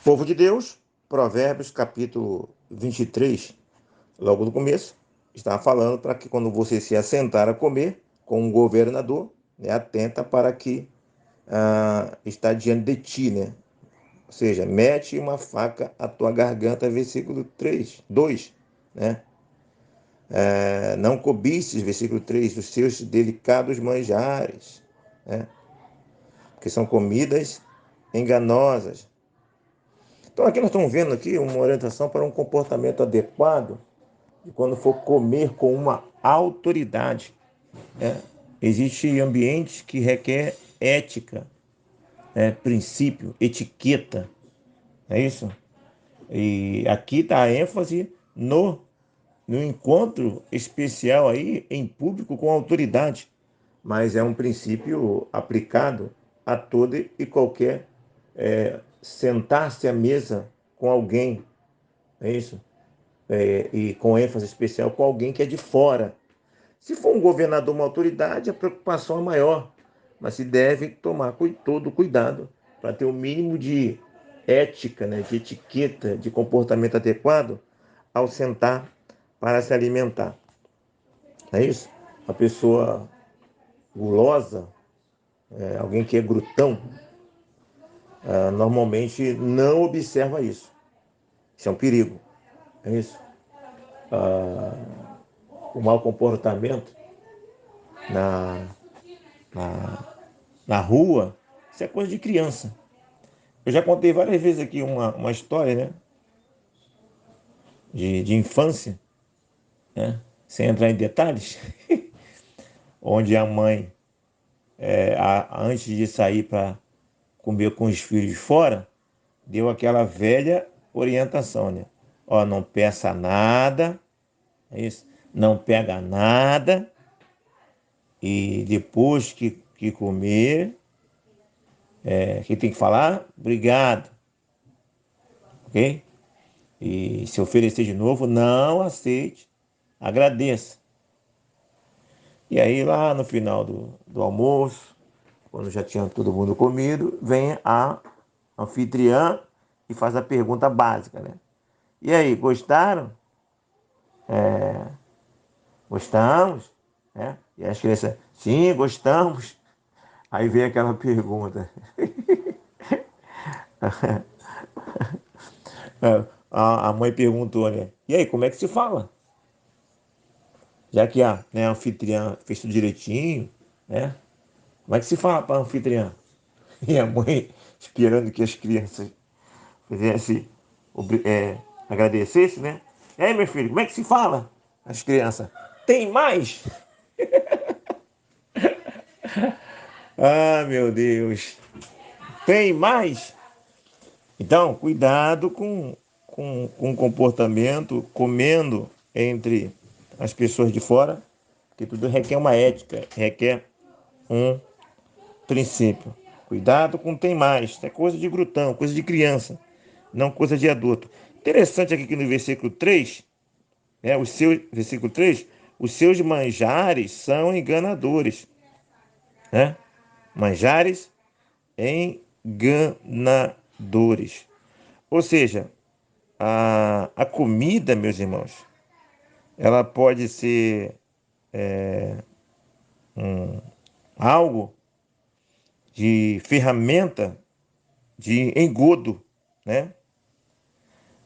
Povo de Deus, Provérbios capítulo 23, logo no começo, está falando para que quando você se assentar a comer com um governador, né, atenta para que está diante de ti, né? Ou seja, mete uma faca à tua garganta, versículo 3, 2, né? Não cobices, versículo 3, os seus delicados manjares, né? Que são comidas enganosas. Então aqui nós estamos vendo aqui uma orientação para um comportamento adequado e quando for comer com uma autoridade. Né? Existem ambientes que requer ética, princípio, etiqueta, é isso? E aqui está a ênfase no encontro especial aí em público com autoridade, mas é um princípio aplicado a todo e qualquer sentar-se à mesa com alguém, é isso? E com ênfase especial com alguém que é de fora. Se for um governador, uma autoridade, a preocupação é maior, mas se deve tomar todo cuidado para ter o mínimo de ética, né, de etiqueta, de comportamento adequado ao sentar para se alimentar. É isso? A pessoa gulosa, alguém que é glutão, normalmente não observa isso. Isso é um perigo. É isso? O mau comportamento na, na, na rua, isso é coisa de criança. Eu já contei várias vezes aqui uma história, né? De infância, né? Sem entrar em detalhes, onde a mãe, antes de sair para comer com os filhos fora, deu aquela velha orientação, né? Ó, não peça nada, é isso? Não pega nada, e depois que comer, que tem que falar? Obrigado, ok? E se oferecer de novo, não aceite, agradeça. E aí, lá no final do almoço, quando já tinha todo mundo comido, vem a anfitriã e faz a pergunta básica, né? E aí, gostaram? Gostamos? Né? E as crianças, sim, gostamos. Aí vem aquela pergunta. A mãe perguntou, né? E aí, como é que se fala? Já que a anfitriã fez tudo direitinho, né? Como é que se fala para a anfitriã? E a mãe esperando que as crianças fizessem, agradecessem, né? E aí, meu filho, como é que se fala? As crianças, tem mais? Ah, meu Deus, tem mais? Então, cuidado com o comportamento, comendo entre as pessoas de fora, que tudo requer uma ética, requer um princípio. Cuidado com tem mais, é coisa de grutão, coisa de criança, não coisa de adulto. Interessante aqui que no versículo 3, versículo 3, os seus manjares são enganadores, né? Manjares enganadores. Ou seja, a comida, meus irmãos, ela pode ser algo de ferramenta de engodo, né?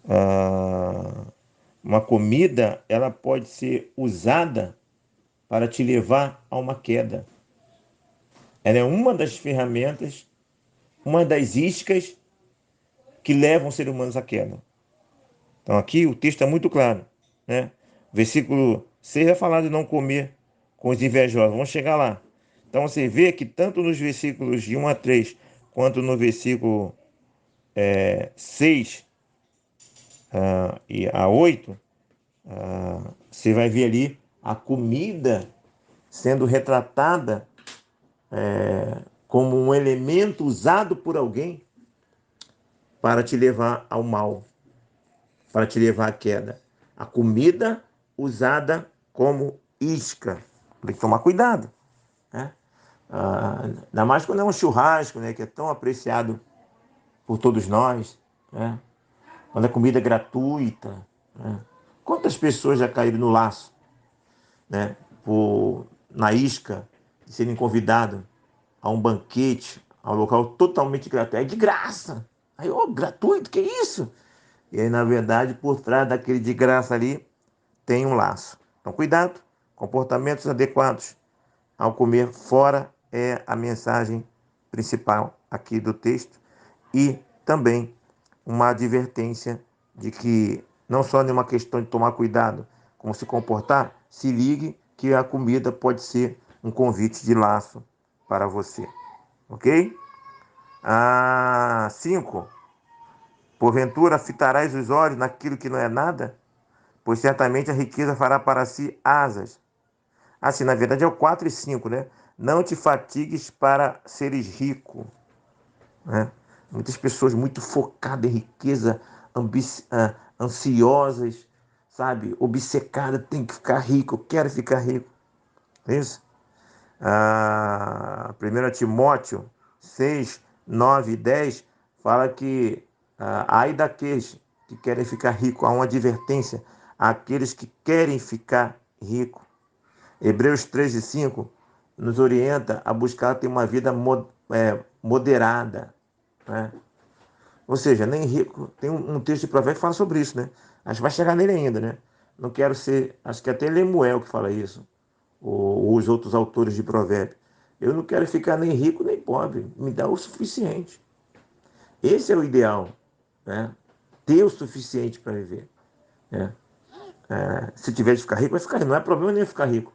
Ah, uma comida, ela pode ser usada para te levar a uma queda. Ela é uma das ferramentas, uma das iscas que levam os seres humanos à queda. Então aqui o texto é muito claro, né? Versículo 6 vai falar de não comer com os invejosos. Vamos chegar lá. Então você vê que tanto nos versículos de 1 a 3, quanto no versículo 6 e a 8, você vai ver ali a comida sendo retratada como um elemento usado por alguém para te levar ao mal, para te levar à queda. A comida usada como isca. Tem que tomar cuidado, né? Ainda mais quando é um churrasco, né, que é tão apreciado por todos nós. né? Quando a comida é gratuita, né? Quantas pessoas já caíram no laço, né? Na isca, de serem convidados a um banquete, a um local totalmente gratuito. É de graça. Aí, gratuito, que isso? E aí, na verdade, por trás daquele de graça ali, tem um laço. Então, cuidado, comportamentos adequados ao comer fora é a mensagem principal aqui do texto. E também uma advertência de que não só é uma questão de tomar cuidado como se comportar, se ligue que a comida pode ser um convite de laço para você. Ok? 5. Porventura fitarás os olhos naquilo que não é nada? Pois certamente a riqueza fará para si asas. Assim, na verdade é o 4 e 5, né? Não te fatigues para seres rico, né? Muitas pessoas muito focadas em riqueza, ansiosas, sabe? Obcecadas, tem que ficar rico, eu quero ficar rico. É isso? 1 Timóteo 6, 9 e 10 fala que ai daqueles que querem ficar rico, há uma advertência àqueles que querem ficar rico. Hebreus 3 e 5 nos orienta a buscar ter uma vida moderada, né? Ou seja, nem rico. Tem um texto de Provérbios que fala sobre isso, né? Acho que vai chegar nele ainda, né? Não quero ser. Acho que até Lemuel que fala isso, ou os outros autores de Provérbios. Eu não quero ficar nem rico nem pobre. Me dá o suficiente. Esse é o ideal, né? Ter o suficiente para viver, né? Se tiver de ficar rico, vai ficar rico. Não é problema nem ficar rico.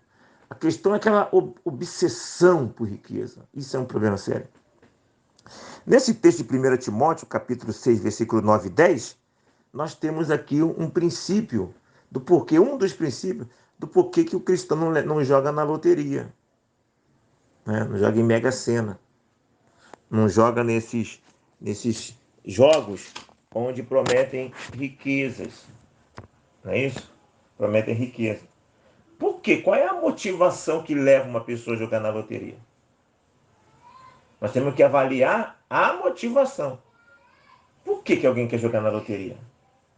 A questão é aquela obsessão por riqueza. Isso é um problema sério. Nesse texto de 1 Timóteo, capítulo 6, versículo 9 e 10, nós temos aqui um princípio do porquê, um dos princípios do porquê que o cristão não joga na loteria, né? Não joga em Mega Sena, não joga nesses jogos onde prometem riquezas, não é isso? Prometem riqueza. Por quê? Qual é a motivação que leva uma pessoa a jogar na loteria? Nós temos que avaliar a motivação. Por que alguém quer jogar na loteria?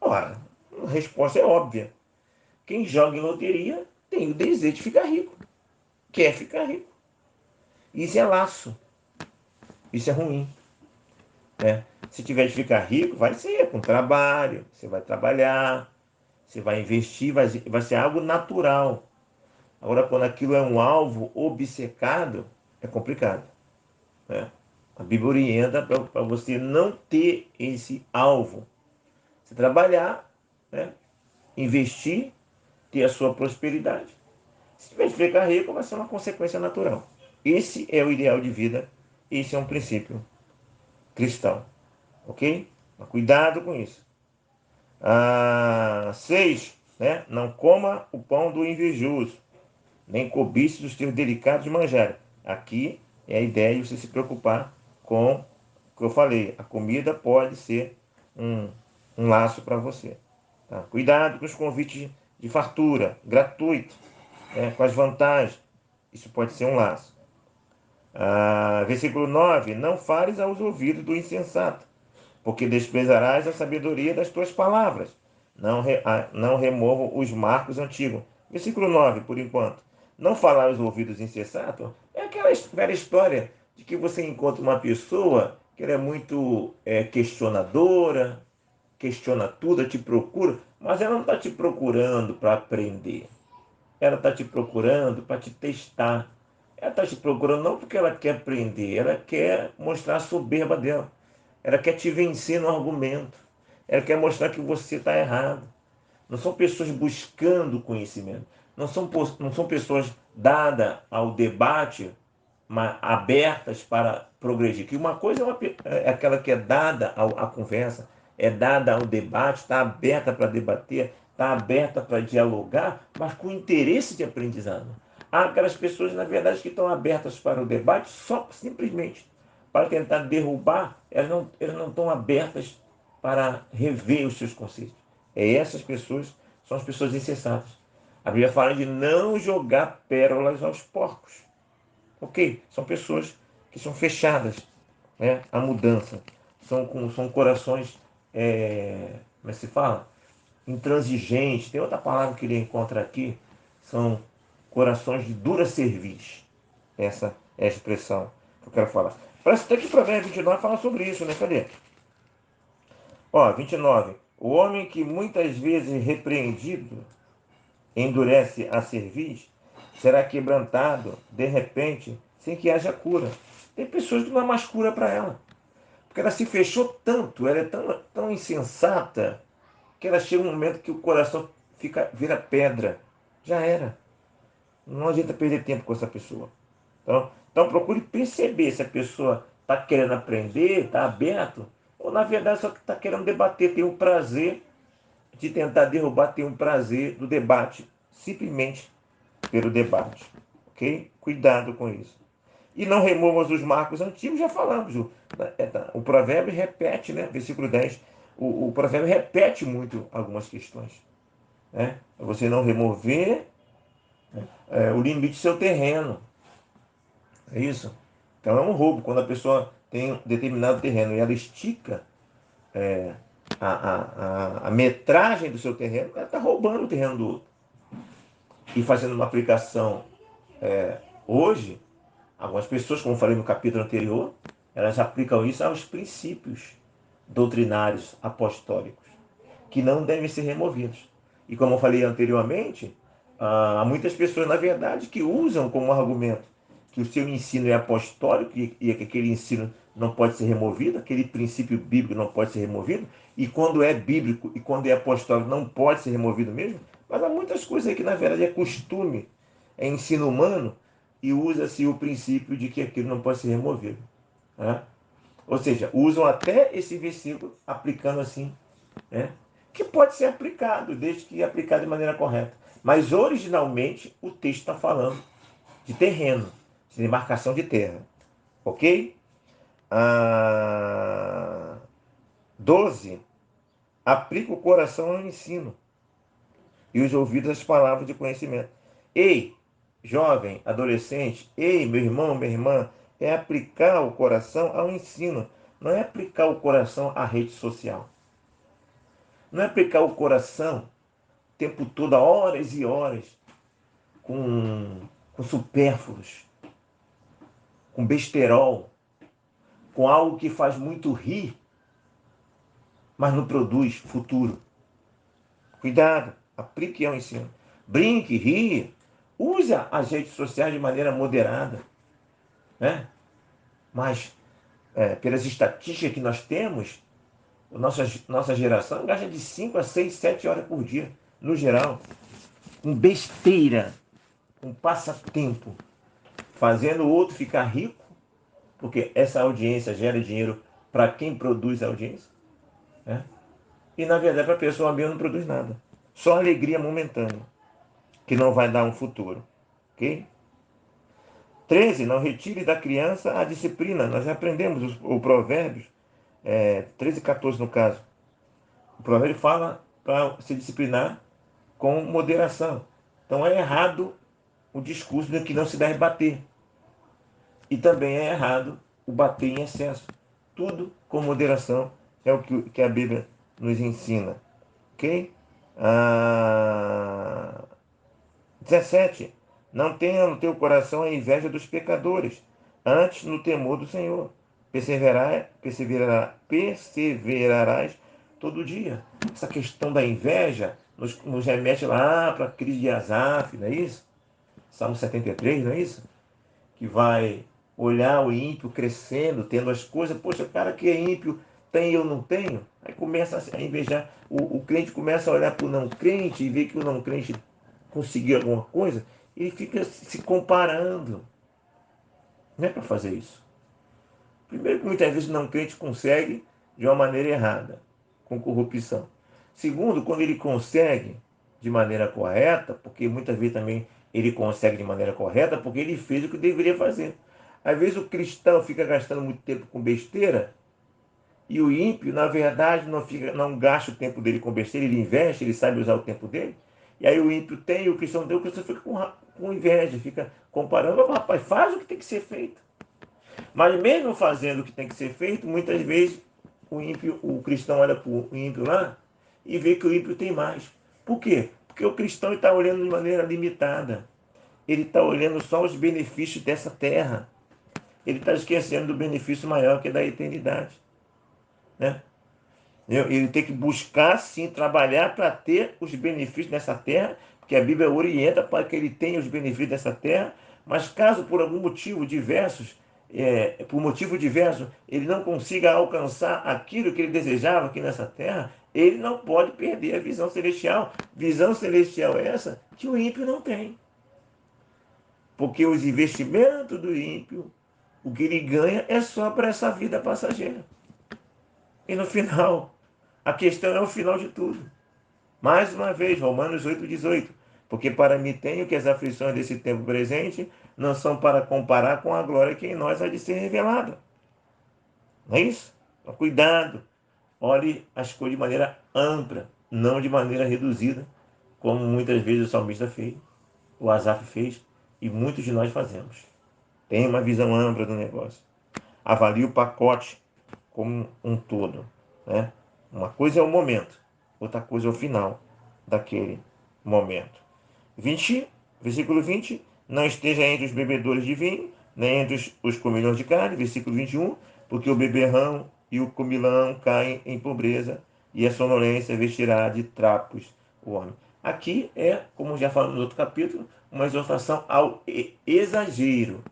Ora, a resposta é óbvia. Quem joga em loteria tem o desejo de ficar rico. Quer ficar rico. Isso é laço. Isso é ruim, né? Se tiver de ficar rico, vai ser com trabalho. Você vai trabalhar, você vai investir, vai ser algo natural. Agora, quando aquilo é um alvo obcecado, é complicado, né? A Bíblia orienta para você não ter esse alvo. Você trabalhar, né? Investir, ter a sua prosperidade. Se tiver de ficar rico, vai ser uma consequência natural. Esse é o ideal de vida, esse é um princípio cristão, ok? Mas cuidado com isso. 6, né? Não coma o pão do invejoso, nem cobice dos teus delicados manjares. Aqui é a ideia de você se preocupar com o que eu falei. A comida pode ser um laço para você. Tá? Cuidado com os convites de fartura, gratuito, né? Com as vantagens. Isso pode ser um laço. Versículo 9: Não fales aos ouvidos do insensato, porque desprezarás a sabedoria das tuas palavras. Não removam os marcos antigos. Versículo 9, por enquanto. Não falar aos ouvidos insensatos é aquela velha história de que você encontra uma pessoa que ela é muito questionadora, questiona tudo, te procura, mas ela não está te procurando para aprender. Ela está te procurando para te testar. Ela está te procurando não porque ela quer aprender, ela quer mostrar a soberba dela. Ela quer te vencer no argumento. Ela quer mostrar que você está errado. Não são pessoas buscando conhecimento. Não são pessoas dadas ao debate, mas abertas para progredir. Que uma coisa é aquela que é dada à conversa, é dada ao debate, está aberta para debater, está aberta para dialogar, mas com interesse de aprendizado. Há aquelas pessoas, na verdade, que estão abertas para o debate só simplesmente para tentar derrubar, elas não estão abertas para rever os seus conceitos. Essas pessoas são as pessoas insensatas. A Bíblia fala de não jogar pérolas aos porcos. Ok? São pessoas que são fechadas, né, à mudança. São corações como é que se fala? Intransigentes. Tem outra palavra que ele encontra aqui, são corações de dura cerviz. Essa é a expressão que eu quero falar. Parece até que o Provérbio 29 fala sobre isso, né? Cadê? Ó, 29. O homem que muitas vezes repreendido endurece a cerviz, será quebrantado de repente, sem que haja cura. Tem pessoas que não há mais cura para ela. Porque ela se fechou tanto, ela é tão insensata, que ela chega um momento que o coração vira pedra. Já era. Não adianta perder tempo com essa pessoa. Então procure perceber se a pessoa está querendo aprender, está aberto, ou na verdade só está querendo debater, tem um prazer de tentar derrubar, tem um prazer do debate, simplesmente pelo debate. Ok? Cuidado com isso. E não removas os marcos antigos, já falamos. O provérbio repete, né? Versículo 10. O provérbio repete muito algumas questões. Né? Você não remover o limite do seu terreno. É isso? Então é um roubo. Quando a pessoa tem um determinado terreno e ela estica a metragem do seu terreno, ela está roubando o terreno do outro. E fazendo uma aplicação hoje, algumas pessoas, como eu falei no capítulo anterior, elas aplicam isso aos princípios doutrinários apostólicos, que não devem ser removidos. E como eu falei anteriormente, há muitas pessoas, na verdade, que usam como argumento que o seu ensino é apostólico e que aquele ensino não pode ser removido, aquele princípio bíblico não pode ser removido, e quando é bíblico e quando é apostólico não pode ser removido mesmo, mas há muitas coisas aí que, na verdade, é costume, é ensino humano, e usa-se o princípio de que aquilo não pode ser removido. Né? Ou seja, usam até esse versículo aplicando assim, né? Que pode ser aplicado, desde que aplicado de maneira correta. Mas originalmente o texto está falando de terreno, de demarcação de terra. Ok? 12. Aplica o coração ao ensino e os ouvidos às palavras de conhecimento. Ei, jovem, adolescente, ei, meu irmão, minha irmã, é aplicar o coração ao ensino, não é aplicar o coração à rede social. Não é aplicar o coração o tempo todo, horas e horas, com supérfluos, com besterol, com algo que faz muito rir, mas não produz futuro. Cuidado, aplique ao ensino. Brinque, rie, use as redes sociais de maneira moderada, né? Mas, pelas estatísticas que nós temos, nossa geração gasta de 5 a 6, 7 horas por dia, no geral, com besteira, com passatempo, fazendo o outro ficar rico, porque essa audiência gera dinheiro para quem produz a audiência, né? E na verdade para a pessoa mesmo não produz nada. Só alegria momentânea, que não vai dar um futuro. Ok? 13. Não retire da criança a disciplina. Nós já aprendemos o Provérbios, 13 e 14 no caso. O Provérbio fala para se disciplinar com moderação. Então é errado o discurso de que não se deve bater. E também é errado o bater em excesso. Tudo com moderação é o que a Bíblia nos ensina. Ok? 17. Não tenha no teu coração a inveja dos pecadores, antes no temor do Senhor. Perseverarás todo dia. Essa questão da inveja nos remete lá para a crise de Asaf, não é isso? Salmo 73, não é isso? Que vai olhar o ímpio crescendo, tendo as coisas. Poxa, o cara que é ímpio tem e eu não tenho. Aí começa a invejar. O crente começa a olhar para o não crente e ver que o não crente conseguiu alguma coisa. E fica se comparando. Não é para fazer isso. Primeiro que muitas vezes o não crente consegue de uma maneira errada, com corrupção. Segundo, quando ele consegue de maneira correta, porque muitas vezes também ele consegue de maneira correta, porque ele fez o que deveria fazer. Às vezes o cristão fica gastando muito tempo com besteira e o ímpio, na verdade, não gasta o tempo dele com besteira, ele investe, ele sabe usar o tempo dele. E aí o ímpio tem, o cristão tem, o cristão fica com inveja, fica comparando. Rapaz, faz o que tem que ser feito. Mas mesmo fazendo o que tem que ser feito, muitas vezes o cristão olha para o ímpio lá e vê que o ímpio tem mais. Por quê? Porque o cristão está olhando de maneira limitada. Ele está olhando só os benefícios dessa terra. Ele está esquecendo do benefício maior que é da eternidade. Né? Ele tem que buscar, sim, trabalhar para ter os benefícios dessa terra, porque a Bíblia orienta para que ele tenha os benefícios dessa terra, mas caso por algum motivo diversos, por motivo diverso, ele não consiga alcançar aquilo que ele desejava aqui nessa terra, ele não pode perder a visão celestial. Visão celestial é essa que o ímpio não tem. Porque os investimentos do ímpio, o que ele ganha é só para essa vida passageira. E no final, a questão é o final de tudo. Mais uma vez, Romanos 8,18. Porque para mim tenho que as aflições desse tempo presente não são para comparar com a glória que em nós há de ser revelada. Não é isso? Então, cuidado. Olhe as coisas de maneira ampla, não de maneira reduzida, como muitas vezes o salmista fez, o Asaf fez, e muitos de nós fazemos. Tenha uma visão ampla do negócio. Avalie o pacote como um todo. Né? Uma coisa é o momento, outra coisa é o final daquele momento. Versículo 20, não esteja entre os bebedores de vinho, nem entre os comilões de carne. Versículo 21, porque o beberrão e o comilão caem em pobreza, e a sonolência vestirá de trapos o homem. Aqui é, como já falamos no outro capítulo, uma exortação ao exagero.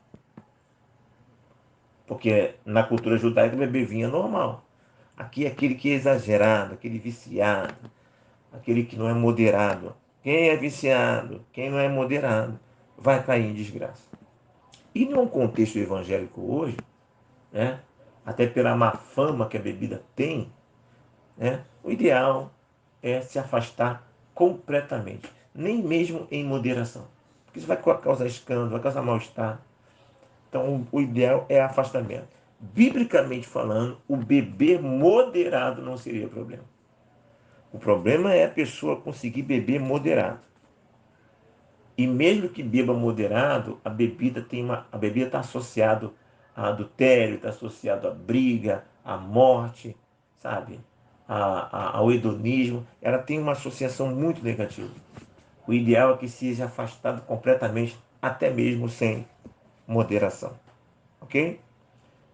Porque na cultura judaica beber vinho é normal. Aqui é aquele que é exagerado, aquele viciado, aquele que não é moderado. Quem é viciado, quem não é moderado, vai cair em desgraça. E num contexto evangélico hoje, né, até pela má fama que a bebida tem, né, o ideal é se afastar completamente, nem mesmo em moderação. Porque isso vai causar escândalo, vai causar mal-estar. Então, o ideal é afastamento. Biblicamente falando, o beber moderado não seria problema. O problema é a pessoa conseguir beber moderado. E mesmo que beba moderado, a bebida está associado a adultério, está associado a briga, à morte, sabe? Ao hedonismo. Ela tem uma associação muito negativa. O ideal é que seja afastado completamente, até mesmo sem moderação. Ok?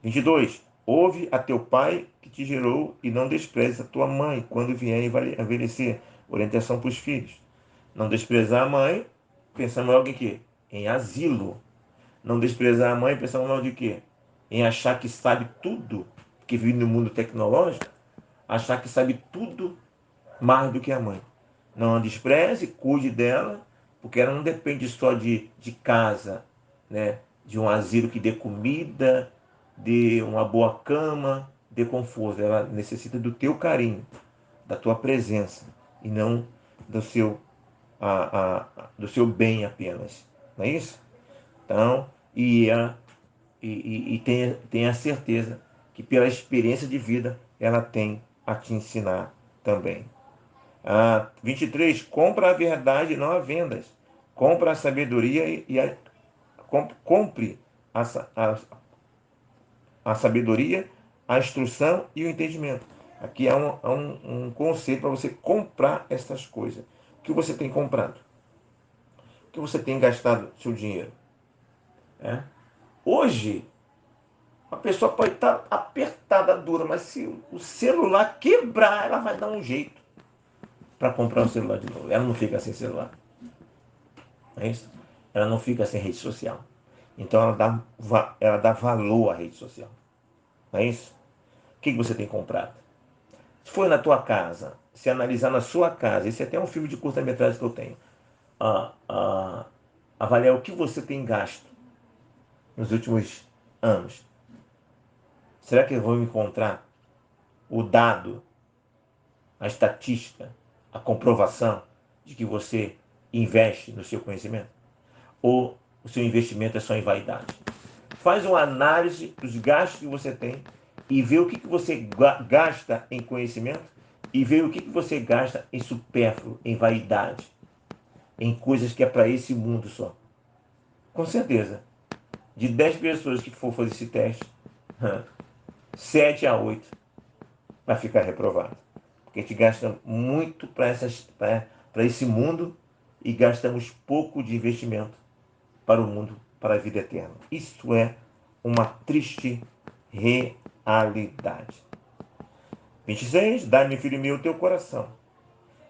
22. Ouve a teu pai que te gerou e não desprezes a tua mãe quando vier envelhecer. Orientação para os filhos. Não desprezar a mãe, pensando logo em quê? Em asilo. Não desprezar a mãe, pensando logo de quê? Em achar que sabe tudo, que vive no mundo tecnológico, achar que sabe tudo mais do que a mãe. Não a despreze, cuide dela, porque ela não depende só de casa, né? De um asilo que dê comida, dê uma boa cama, dê conforto. Ela necessita do teu carinho, da tua presença, e não do seu, do seu bem apenas. Não é isso? Então, tenha certeza que pela experiência de vida ela tem a te ensinar também. 23. Compra a verdade, não a vendas. Compra a sabedoria compre a sabedoria, a instrução e o entendimento. Aqui há um conceito para você comprar essas coisas. O que você tem comprado? O que você tem gastado seu dinheiro? Hoje, a pessoa pode estar apertada, dura, mas se o celular quebrar, ela vai dar um jeito para comprar o celular de novo. Ela não fica sem celular. É isso? Ela não fica sem rede social. Então ela dá valor à rede social. Não é isso? O que você tem comprado? Se for na tua casa, se analisar na sua casa, esse é até um filme de curta-metragem que eu tenho, avaliar o que você tem gasto nos últimos anos. Será que eu vou encontrar o dado, a estatística, a comprovação de que você investe no seu conhecimento? Ou o seu investimento é só em vaidade? Faz uma análise dos gastos que você tem e vê o que você gasta em conhecimento e vê o que você gasta em supérfluo, em vaidade, em coisas que é para esse mundo só. Com certeza, de 10 pessoas que for fazer esse teste, 7 a 8 vai ficar reprovado. Porque a gente gasta muito para esse mundo e gastamos pouco de investimento para o mundo, para a vida eterna. Isso é uma triste realidade. 26. Dá-me, filho meu, o teu coração,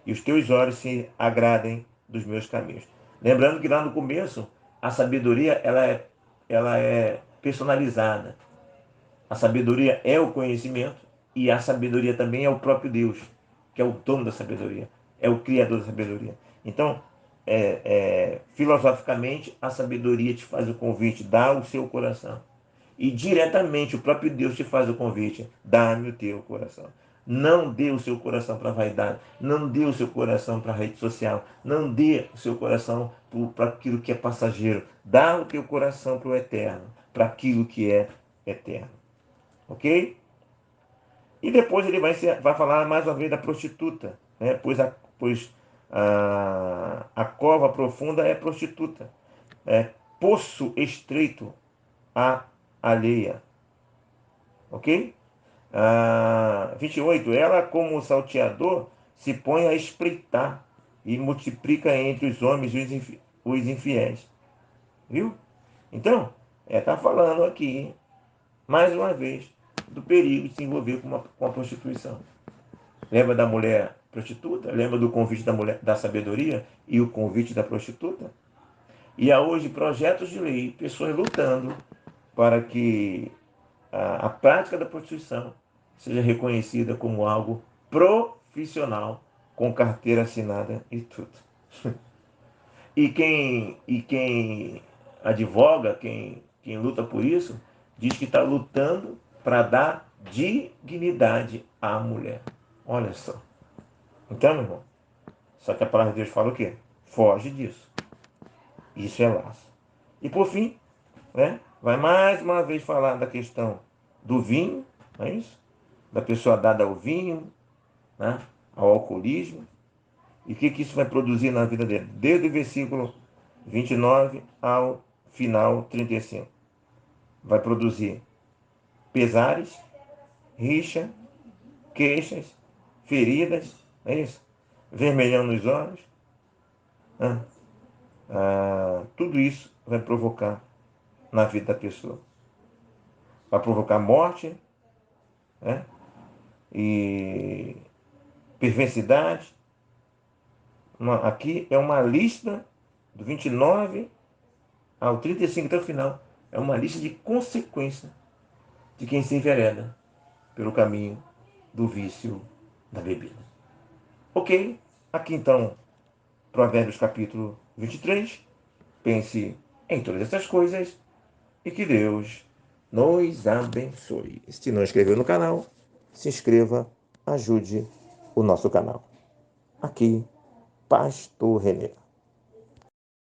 e os teus olhos se agradem dos meus caminhos. Lembrando que lá no começo, a sabedoria ela é personalizada. A sabedoria é o conhecimento e a sabedoria também é o próprio Deus, que é o dono da sabedoria, é o criador da sabedoria. Então, filosoficamente, a sabedoria te faz o convite, dá o seu coração. E diretamente o próprio Deus te faz o convite, dá-me o teu coração. Não dê o seu coração para a vaidade, não dê o seu coração para a rede social, não dê o seu coração para aquilo que é passageiro. Dá o teu coração para o eterno, para aquilo que é eterno. Ok? E depois ele vai falar mais uma vez da prostituta, né? Pois a cova profunda é prostituta, é poço estreito a alheia. Ok? 28. Ela, como salteador, se põe a espreitar e multiplica entre os homens os infiéis. Viu? Então, está falando aqui, mais uma vez, do perigo de se envolver com a prostituição. Lembra da mulher prostituta? Lembra do convite da mulher da sabedoria e o convite da prostituta? E há hoje projetos de lei, pessoas lutando para que a prática da prostituição seja reconhecida como algo profissional, com carteira assinada e tudo. E quem advoga, quem luta por isso, diz que está lutando para dar dignidade à mulher. Olha só. Então, meu irmão, só que a palavra de Deus fala o quê? Foge disso. Isso é laço. E por fim, né, vai mais uma vez falar da questão do vinho, não é isso? Da pessoa dada ao vinho, né, ao alcoolismo. E o que isso vai produzir na vida dele? Desde o versículo 29 ao final 35. Vai produzir pesares, rixa, queixas, feridas, é isso? Vermelhão nos olhos. Né? Tudo isso vai provocar na vida da pessoa. Vai provocar morte, né? E perversidade. Aqui é uma lista do 29 ao 35 até o final. É uma lista de consequências de quem se envereda pelo caminho do vício da bebida. Ok? Aqui então, Provérbios capítulo 23. Pense em todas essas coisas e que Deus nos abençoe. Se não inscreveu no canal, se inscreva, ajude o nosso canal. Aqui, Pastor Renê.